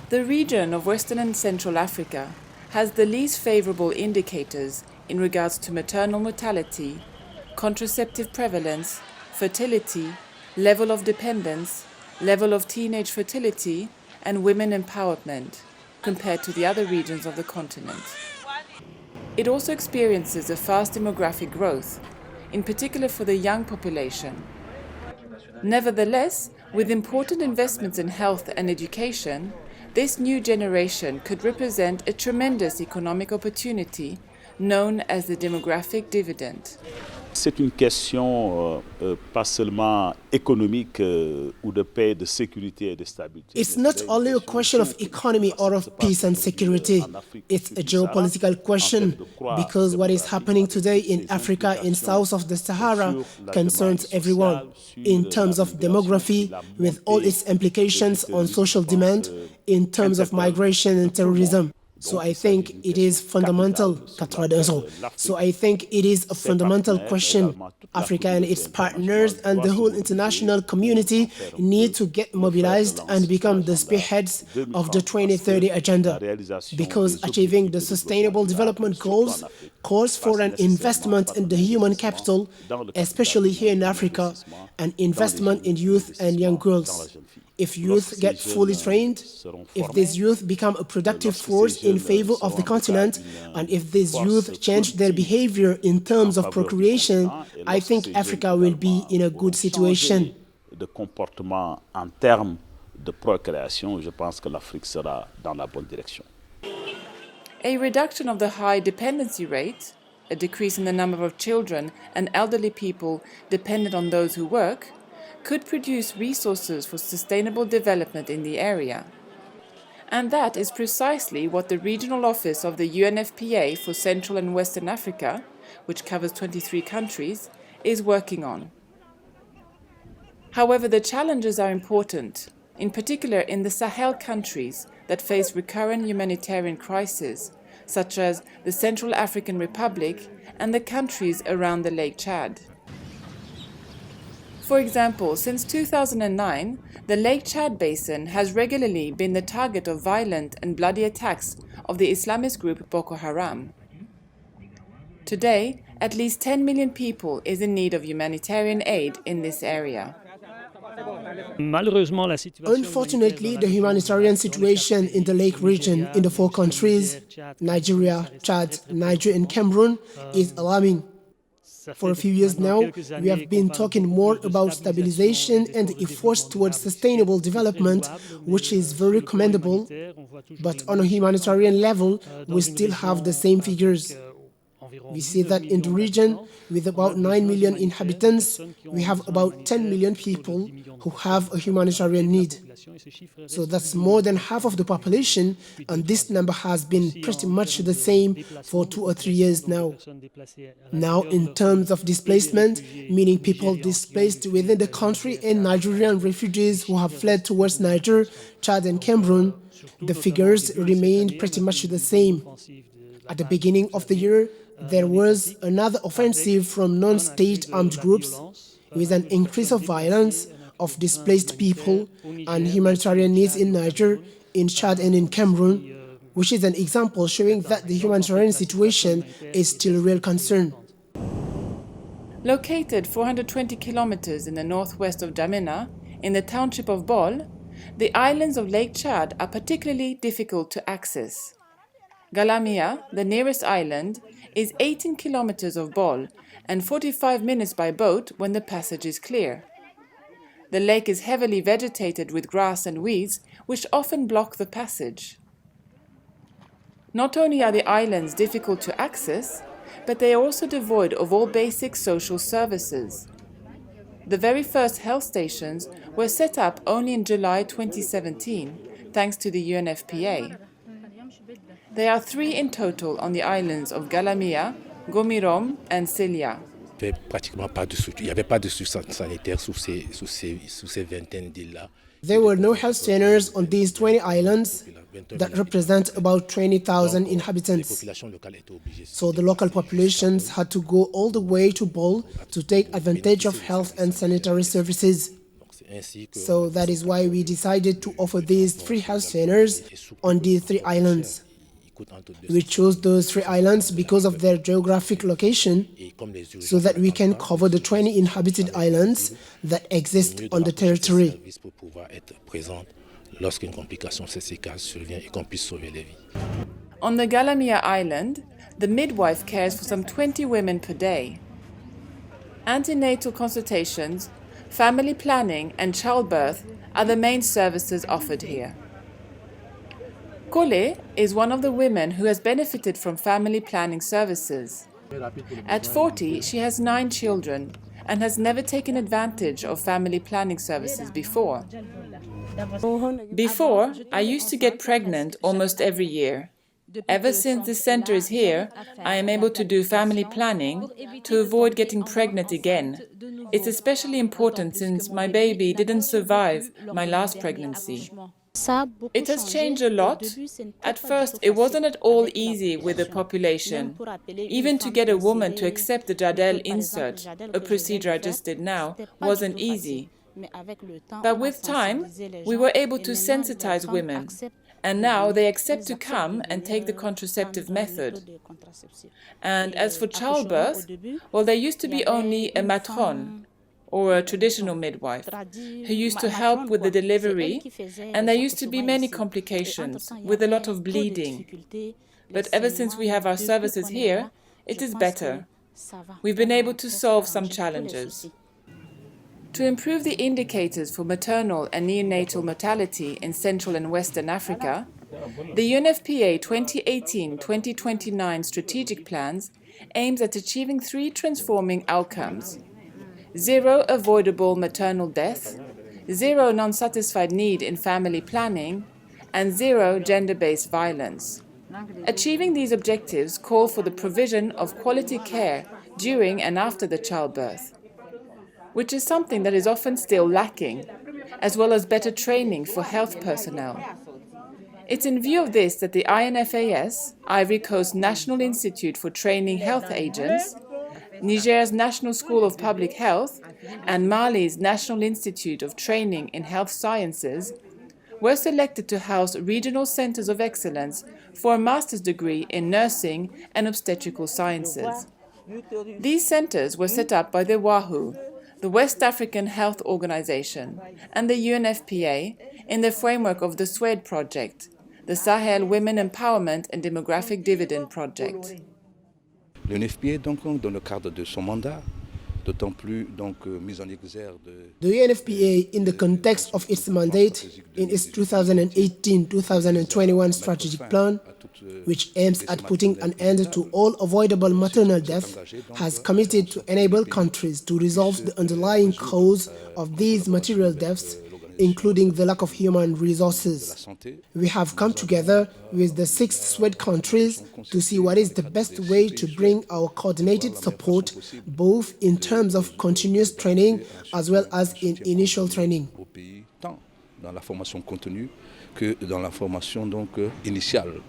The region of Western and Central Africa has the least favorable indicators in regards to maternal mortality, contraceptive prevalence, fertility, level of dependence, level of teenage fertility, and women empowerment, compared to the other regions of the continent. It also experiences a fast demographic growth, in particular for the young population. Nevertheless, with important investments in health and education, this new generation could represent a tremendous economic opportunity known as the demographic dividend. C'est une question pas seulement économique ou de paix, de sécurité et de stabilité. It's not only a question of economy or of peace and security. It's a geopolitical question because what is happening today in Africa in south of the Sahara concerns everyone in terms of demography with all its implications on social demand, in terms of migration and terrorism. So I think it is fundamental. So I think it is a fundamental question. Africa and its partners and the whole international community need to get mobilized and become the spearheads of the 2030 agenda, because achieving the Sustainable Development Goals calls for an investment in the human capital, especially here in Africa, an investment in youth and young girls. If youth get fully trained, if these youth become a productive force in favor of the continent, and if these youth change their behavior in terms of procreation, I think Africa will be in a good situation. De comportement en termes de procréation, je pense que l'Afrique sera dans la bonne direction. A reduction of the high dependency rate, a decrease in the number of children and elderly people dependent on those who work, could produce resources for sustainable development in the area. And that is precisely what the regional office of the UNFPA for Central and Western Africa, which covers 23 countries, is working on. However, the challenges are important, in particular in the Sahel countries that face recurrent humanitarian crises, such as the Central African Republic and the countries around the Lake Chad. For example, since 2009, the Lake Chad Basin has regularly been the target of violent and bloody attacks of the Islamist group Boko Haram. Today, at least 10 million people is in need of humanitarian aid in this area. Unfortunately, the humanitarian situation in the Lake region in the four countries, Nigeria, Chad, Niger and Cameroon, is alarming. For a few years now, we have been talking more about stabilization and efforts towards sustainable development, which is very commendable, but on a humanitarian level, we still have the same figures. We see that in the region, with about 9 million inhabitants, we have about 10 million people who have a humanitarian need. So that's more than half of the population, and this number has been pretty much the same for 2 or 3 years now. Now, in terms of displacement, meaning people displaced within the country and Nigerian refugees who have fled towards Niger, Chad and Cameroon, the figures remained pretty much the same. At the beginning of the year, there was another offensive from non-state armed groups with an increase of violence, of displaced people and humanitarian needs in Niger, in Chad and in Cameroon, which is an example showing that the humanitarian situation is still a real concern. Located 420 kilometers in the northwest of N'Djamena, in the township of Bol, the islands of Lake Chad are particularly difficult to access. Galamia, the nearest island, is 18 kilometers of Bol and 45 minutes by boat when the passage is clear. The lake is heavily vegetated with grass and weeds, which often block the passage. Not only are the islands difficult to access, but they are also devoid of all basic social services. The very first health stations were set up only in July 2017, thanks to the UNFPA. There are 3 in total on the islands of Galamia, Gomirom and Selia. Il n'y avait pas de structure sanitaire sur ces vingtaines d'îles-là. There were no health centers on these 20 islands that represent about 20,000 inhabitants. So the local populations had to go all the way to Bol to take advantage of health and sanitary services. So that is why we decided to offer these 3 health centers on these 3 islands. We chose those 3 islands because of their geographic location, so that we can cover the 20 inhabited islands that exist on the territory. On the Galamia Island, the midwife cares for some 20 women per day. Antenatal consultations, family planning and childbirth are the main services offered here. Kole is one of the women who has benefited from family planning services. At 40, she has 9 children and has never taken advantage of family planning services before. Before, I used to get pregnant almost every year. Ever since this center is here, I am able to do family planning to avoid getting pregnant again. It's especially important since my baby didn't survive my last pregnancy. It has changed a lot. At first, it wasn't at all easy with the population. Even to get a woman to accept the Jadel insert, a procedure I just did now, wasn't easy. But with time, we were able to sensitize women. And now they accept to come and take the contraceptive method. And as for childbirth, well, there used to be only a matron, or a traditional midwife, who used to help with the delivery, and there used to be many complications, with a lot of bleeding. But ever since we have our services here, it is better. We've been able to solve some challenges. To improve the indicators for maternal and neonatal mortality in Central and Western Africa, the UNFPA 2018-2029 strategic plans aims at achieving 3 transforming outcomes: 0 avoidable maternal death, 0 non-satisfied need in family planning, and 0 gender-based violence. Achieving these objectives call for the provision of quality care during and after the childbirth, which is something that is often still lacking, as well as better training for health personnel. It's in view of this that the UNFPA, Ivory Coast National Institute for Training Health Agents, Niger's National School of Public Health, and Mali's National Institute of Training in Health Sciences were selected to house regional centers of excellence for a master's degree in nursing and obstetrical sciences. These centers were set up by the WAHU, the West African Health Organization, and the UNFPA in the framework of the SWED project, the Sahel Women Empowerment and Demographic Dividend project. L'UNFPA, donc, dans le cadre de son mandat, d'autant plus mise en exergue de... The UNFPA, in the context of its mandate, in its 2018-2021 strategic plan, which aims at putting an end to all avoidable maternal death, has committed to enable countries to resolve the underlying cause of these material deaths, including the lack of human resources. We have come together with the 6 SWED countries to see what is the best way to bring our coordinated support, both in terms of continuous training as well as in initial training. Dans la formation continue que dans la formation initiale.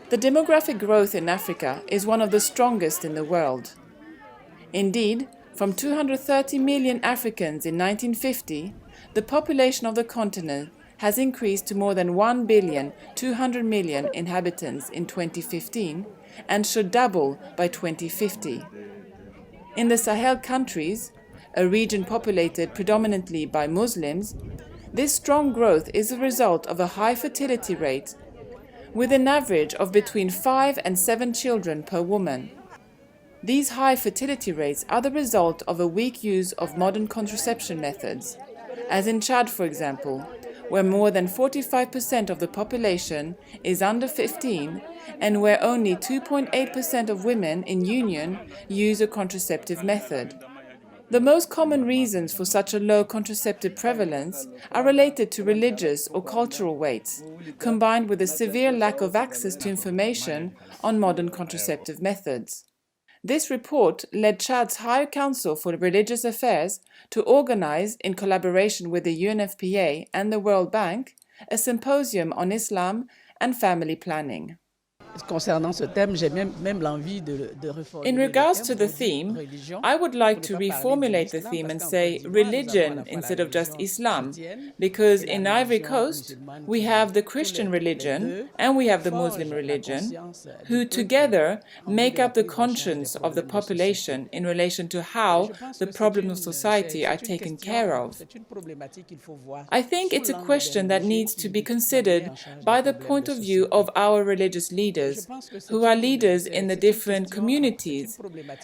The demographic growth in Africa is one of the strongest in the world. Indeed, from 230 million Africans in 1950, the population of the continent has increased to more than 1,200,000,000 inhabitants in 2015 and should double by 2050. In the Sahel countries, a region populated predominantly by Muslims, this strong growth is a result of a high fertility rate, with an average of between 5 and 7 children per woman. These high fertility rates are the result of a weak use of modern contraception methods, as in Chad, for example, where more than 45% of the population is under 15 and where only 2.8% of women in union use a contraceptive method. The most common reasons for such a low contraceptive prevalence are related to religious or cultural weights, combined with a severe lack of access to information on modern contraceptive methods. This report led Chad's High Council for Religious Affairs to organize, in collaboration with the UNFPA and the World Bank, a symposium on Islam and family planning. In regards to the theme, I would like to reformulate the theme and say religion instead of just Islam, because in Ivory Coast we have the Christian religion and we have the Muslim religion, who together make up the conscience of the population in relation to how the problems of society are taken care of. I think it's a question that needs to be considered by the point of view of our religious leaders, who are leaders in the different communities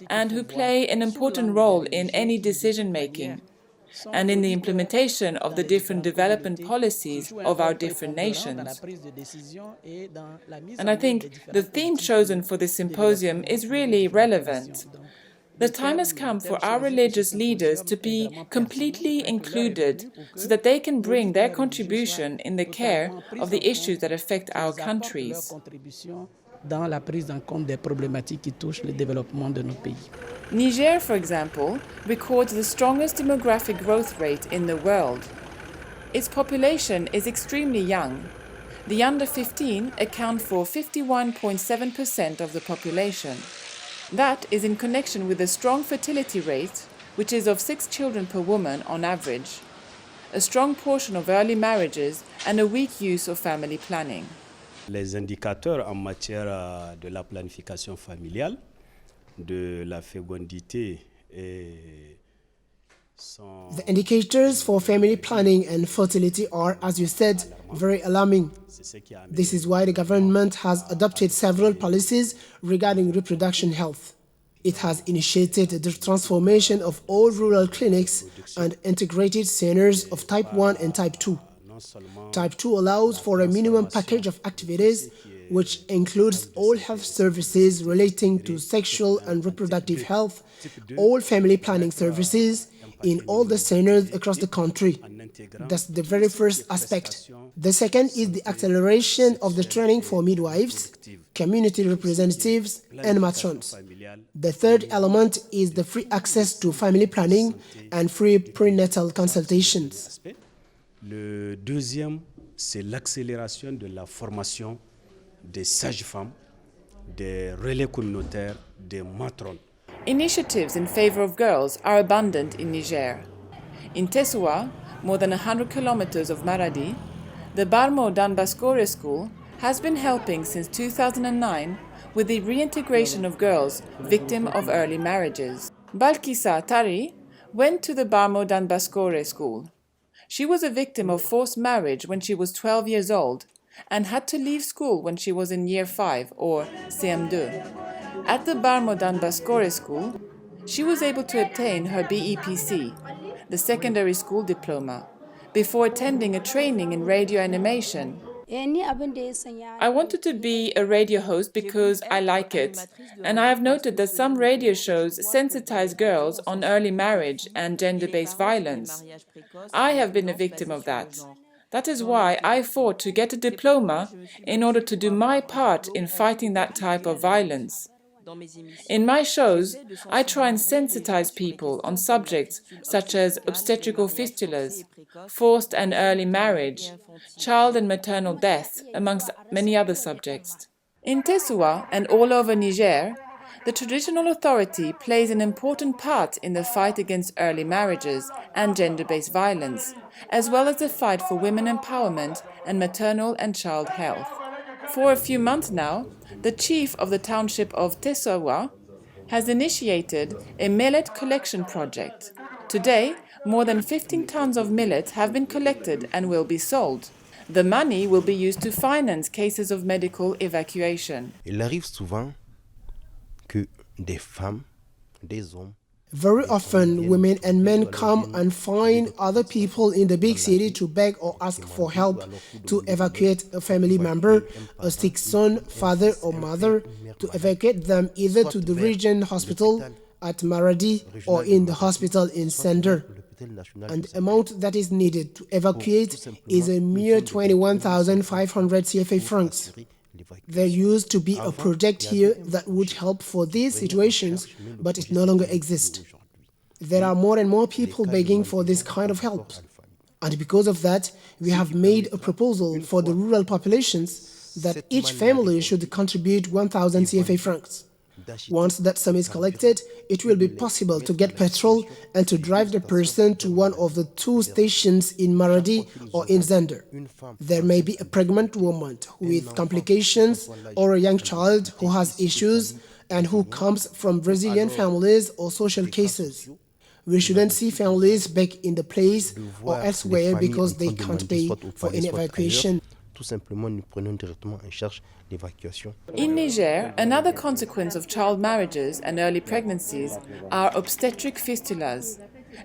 and who play an important role in any decision-making and in the implementation of the different development policies of our different nations. And I think the theme chosen for this symposium is really relevant. The time has come for our religious leaders to be completely included so that they can bring their contribution in the care of the issues that affect our countries. Niger, for example, records the strongest demographic growth rate in the world. Its population is extremely young. The under 15 account for 51.7% of the population. That is in connection with a strong fertility rate, which is of 6 children per woman on average, a strong portion of early marriages and a weak use of family planning. Les indicateurs en matière de la planification familiale, de la fécondité et The indicators for family planning and fertility are, as you said, very alarming. This is why the government has adopted several policies regarding reproduction health. It has initiated the transformation of all rural clinics and integrated centers of Type 1 and Type 2. Type 2 allows for a minimum package of activities which includes all health services relating to sexual and reproductive health, all family planning services, in all the centers across the country. That's the very first aspect. The second is the acceleration of the training for midwives, community representatives, and matrons. The third element is the free access to family planning and free prenatal consultations. Le deuxième, c'est l'accélération de la formation des sages-femmes, des relais communautaires, des matrones. Initiatives in favor of girls are abundant in Niger. In Tessoua, more than 100 kilometers of Maradi, the Barmo Danbaskore school has been helping since 2009 with the reintegration of girls victims of early marriages. Balkissa Tari went to the Barmo Danbaskore school. She was a victim of forced marriage when she was 12 years old and had to leave school when she was in Year 5 or CM2. At the Barmo Danbaskore school, she was able to obtain her BEPC, the secondary school diploma, before attending a training in radio animation. I wanted to be a radio host because I like it, and I have noted that some radio shows sensitize girls on early marriage and gender-based violence. I have been a victim of that. That is why I fought to get a diploma in order to do my part in fighting that type of violence. In my shows, I try and sensitize people on subjects such as obstetrical fistulas, forced and early marriage, child and maternal death, amongst many other subjects. In Tessoua and all over Niger, the traditional authority plays an important part in the fight against early marriages and gender-based violence, as well as the fight for women empowerment and maternal and child health. For a few months now, the chief of the township of Tessoua has initiated a millet collection project. Today, more than 15 tons of millet have been collected and will be sold. The money will be used to finance cases of medical evacuation. Il arrive souvent que des femmes, des hommes, Very often, women and men come and find other people in the big city to beg or ask for help to evacuate a family member, a sick son, father or mother, to evacuate them either to the region hospital at Maradi or in the hospital in Sender. And the amount that is needed to evacuate is a mere 21,500 CFA francs. There used to be a project here that would help for these situations, but it no longer exists. There are more and more people begging for this kind of help. And because of that, we have made a proposal for the rural populations that each family should contribute 1,000 CFA francs. Once that sum is collected, it will be possible to get petrol and to drive the person to one of the 2 stations in Maradi or in Zender. There may be a pregnant woman with complications or a young child who has issues and who comes from Brazilian families or social cases. We shouldn't see families back in the place or elsewhere because they can't pay for any evacuation. In Niger, another consequence of child marriages and early pregnancies are obstetric fistulas,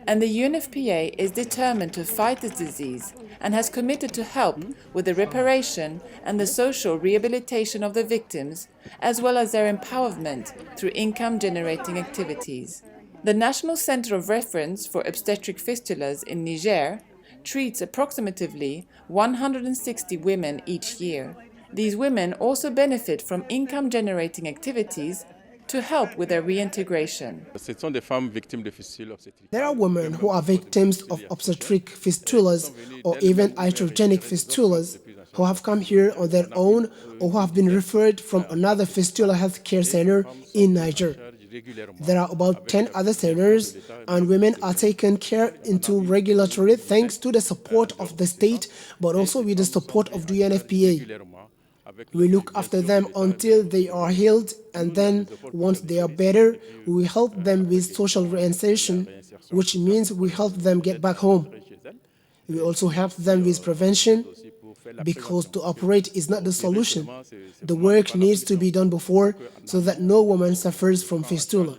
and the UNFPA is determined to fight this disease and has committed to help with the reparation and the social rehabilitation of the victims, as well as their empowerment through income-generating activities. The National Center of Reference for Obstetric Fistulas in Niger treats approximately 160 women each year. These women also benefit from income-generating activities to help with their reintegration. There are women who are victims of obstetric fistulas or even iatrogenic fistulas who have come here on their own or who have been referred from another fistula healthcare center in Niger. There are about 10 other centers, and women are taken care into regulatory thanks to the support of the state, but also with the support of the UNFPA. We look after them until they are healed, and then once they are better, we help them with social reinsertion, which means we help them get back home. We also help them with prevention, because to operate is not the solution. The work needs to be done before so that no woman suffers from fistula.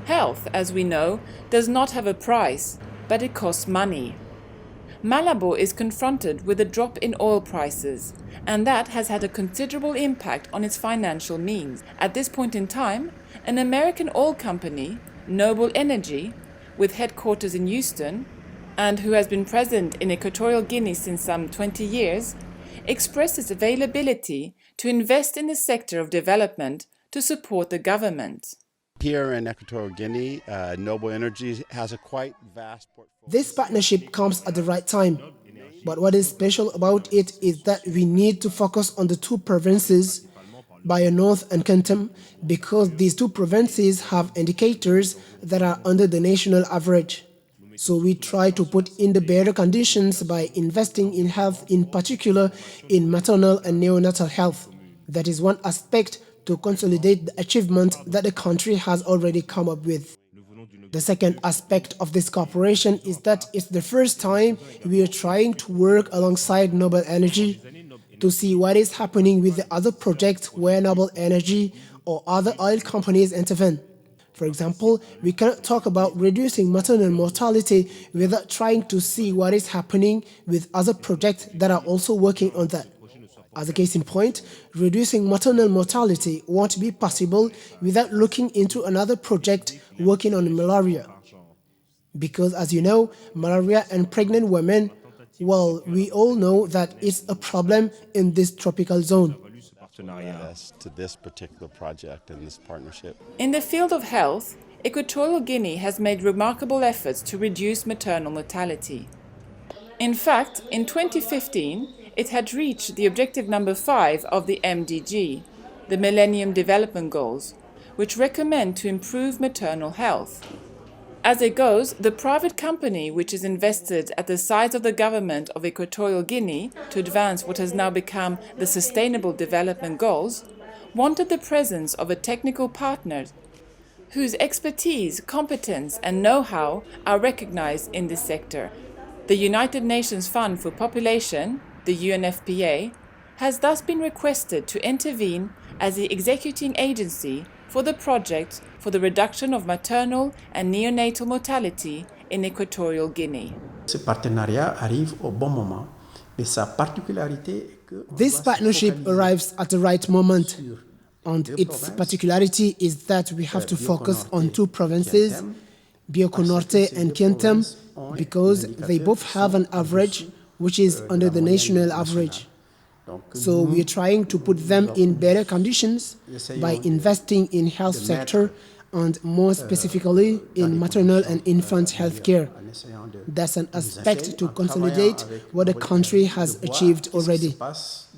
Health, as we know, does not have a price, but it costs money. Malabo is confronted with a drop in oil prices, and that has had a considerable impact on its financial means. At this point in time, an American oil company, Noble Energy, with headquarters in Houston, and who has been present in Equatorial Guinea since some 20 years, expressed its availability to invest in the sector of development to support the government. Here in Equatorial Guinea, Noble Energy has a quite vast portfolio. This partnership comes at the right time, but what is special about it is that we need to focus on the 2 provinces, Bayo North and Kentem, because these 2 provinces have indicators that are under the national average. So we try to put in the better conditions by investing in health, in particular in maternal and neonatal health. That is one aspect to consolidate the achievement that the country has already come up with. The second aspect of this cooperation is that it's the first time we are trying to work alongside Noble Energy to see what is happening with the other projects where Noble Energy or other oil companies intervene. For example, we cannot talk about reducing maternal mortality without trying to see what is happening with other projects that are also working on that. As a case in point, reducing maternal mortality won't be possible without looking into another project working on malaria. Because as you know, malaria and pregnant women, well, we all know that it's a problem in this tropical zone. To this particular project and this partnership. In the field of health, Equatorial Guinea has made remarkable efforts to reduce maternal mortality. In fact, in 2015, it had reached the objective number 5 of the MDG, the Millennium Development Goals, which recommend to improve maternal health. As it goes, the private company which is invested at the sides of the government of Equatorial Guinea to advance what has now become the Sustainable Development Goals, wanted the presence of a technical partner whose expertise, competence and know-how are recognized in this sector. The United Nations Fund for Population, the UNFPA, has thus been requested to intervene as the executing agency for the project for the reduction of maternal and neonatal mortality in Equatorial Guinea. This partnership arrives at the right moment, and its particularity is that we have to focus on 2 provinces, Bioko Norte and Kentem, because they both have an average which is under the national average. So we are trying to put them in better conditions by investing in health sector and more specifically in maternal and infant health care. That's an aspect to consolidate what the country has achieved already.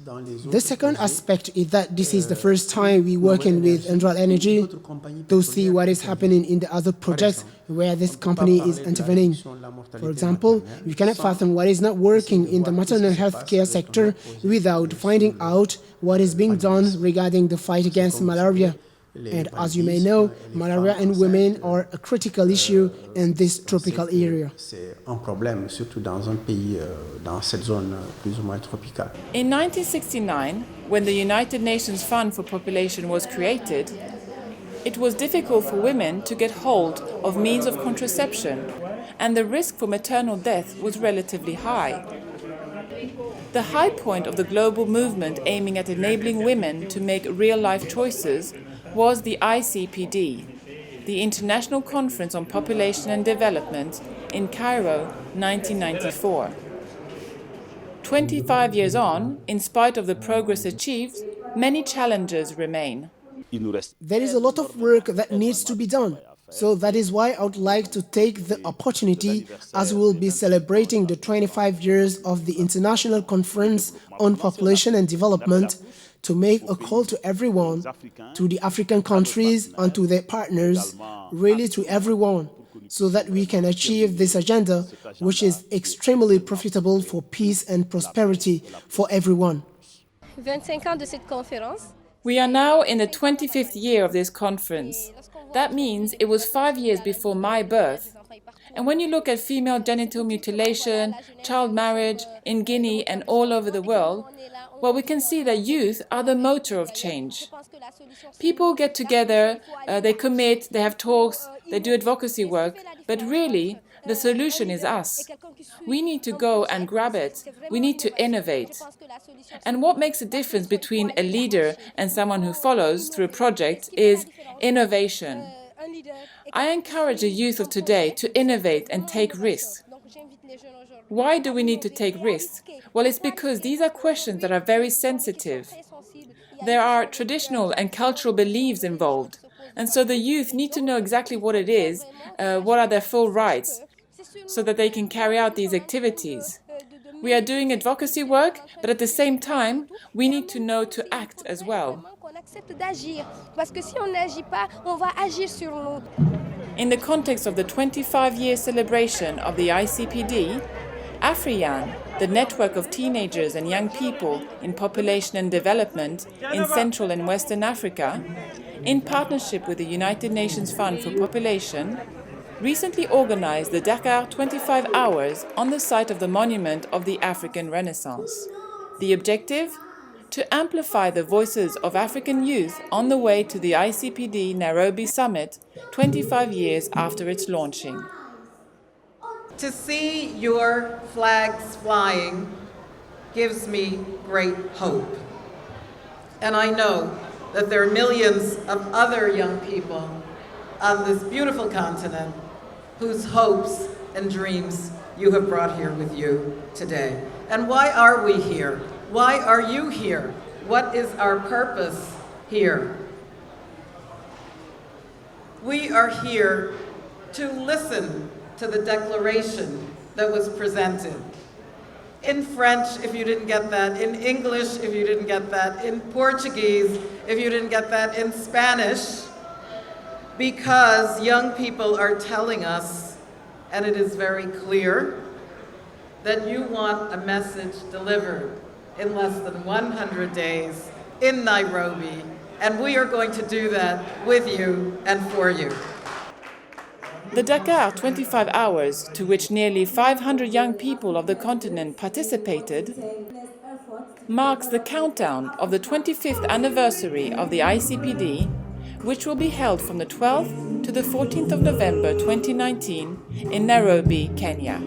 The second aspect is that this is the first time we working with Andral Energy to see what is happening in the other projects where this company is intervening. For example, we cannot fathom what is not working in the maternal health care sector without finding out what is being done regarding the fight against malaria. And as you may know, malaria in women are a critical issue in this tropical area. In 1969, when the United Nations Fund for Population was created, it was difficult for women to get hold of means of contraception, and the risk for maternal death was relatively high. The high point of the global movement aiming at enabling women to make real-life choices was the ICPD, the International Conference on Population and Development, in Cairo, 1994. 25 years on, in spite of the progress achieved, many challenges remain. There is a lot of work that needs to be done. So that is why I would like to take the opportunity, as we will be celebrating the 25 years of the International Conference on Population and Development, to make a call to everyone, to the African countries and to their partners, really to everyone, so that we can achieve this agenda, which is extremely profitable for peace and prosperity for everyone. 25 ans de cette conférence. We are now in the 25th year of this conference. That means it was 5 years before my birth. And when you look at female genital mutilation, child marriage in Guinea and all over the world, well, we can see that youth are the motor of change. People get together, they commit, they have talks, they do advocacy work, but really, the solution is us. We need to go and grab it. We need to innovate. And what makes a difference between a leader and someone who follows through a project is innovation. I encourage the youth of today to innovate and take risks. Why do we need to take risks? Well, it's because these are questions that are very sensitive. There are traditional and cultural beliefs involved. And so the youth need to know exactly what it is, what are their full rights, so that they can carry out these activities. We are doing advocacy work, but at the same time, we need to know to act as well. In the context of the 25-year celebration of the ICPD, AFRIAN, the network of teenagers and young people in population and development in Central and Western Africa, in partnership with the United Nations Fund for Population, recently organized the Dakar 25 Hours on the site of the Monument of the African Renaissance. The objective? To amplify the voices of African youth on the way to the ICPD Nairobi Summit 25 years after its launching. To see your flags flying gives me great hope. And I know that there are millions of other young people on this beautiful continent whose hopes and dreams you have brought here with you today. And why are we here? Why are you here? What is our purpose here? We are here to listen to the declaration that was presented. In French, if you didn't get that, in English, if you didn't get that, in Portuguese, if you didn't get that, in Spanish, because young people are telling us, and it is very clear, that you want a message delivered in less than 100 days in Nairobi, and we are going to do that with you and for you. The Dakar 25 Hours, to which nearly 500 young people of the continent participated, marks the countdown of the 25th anniversary of the ICPD, which will be held from the 12th to the 14th of November 2019 in Nairobi, Kenya.